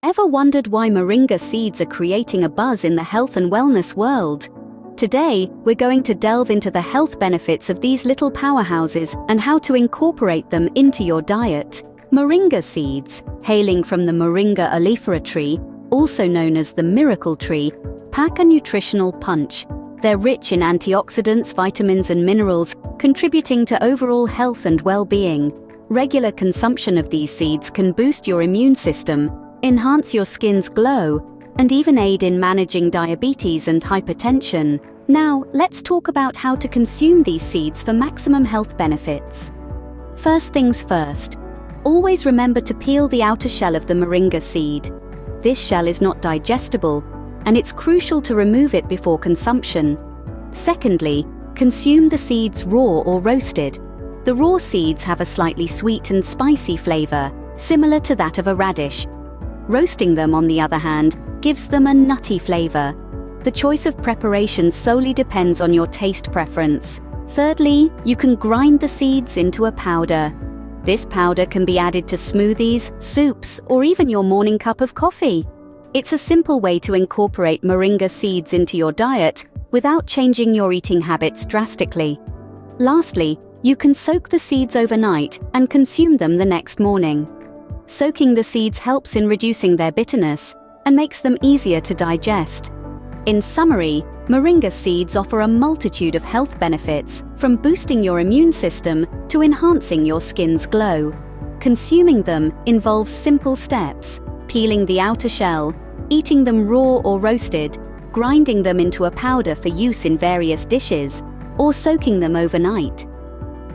Ever wondered why moringa seeds are creating a buzz in the health and wellness world? Today, we're going to delve into the health benefits of these little powerhouses and how to incorporate them into your diet. Moringa seeds, hailing from the Moringa oleifera tree, also known as the miracle tree, pack a nutritional punch. They're rich in antioxidants, vitamins and minerals, contributing to overall health and well-being. Regular consumption of these seeds can boost your immune system, enhance your skin's glow, and even aid in managing diabetes and hypertension. Now, let's talk about how to consume these seeds for maximum health benefits. First things first, always remember to peel the outer shell of the moringa seed. This shell is not digestible, and it's crucial to remove it before consumption. Secondly, consume the seeds raw or roasted. The raw seeds have a slightly sweet and spicy flavor, similar to that of a radish. Roasting them, on the other hand, gives them a nutty flavor. The choice of preparation solely depends on your taste preference. Thirdly, you can grind the seeds into a powder. This powder can be added to smoothies, soups, or even your morning cup of coffee. It's a simple way to incorporate moringa seeds into your diet without changing your eating habits drastically. Lastly, you can soak the seeds overnight and consume them the next morning. Soaking the seeds helps in reducing their bitterness and makes them easier to digest. In summary, moringa seeds offer a multitude of health benefits, from boosting your immune system to enhancing your skin's glow. Consuming them involves simple steps: peeling the outer shell, eating them raw or roasted, grinding them into a powder for use in various dishes, or soaking them overnight.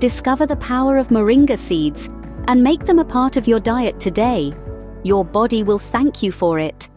Discover the power of moringa seeds and make them a part of your diet today. Your body will thank you for it.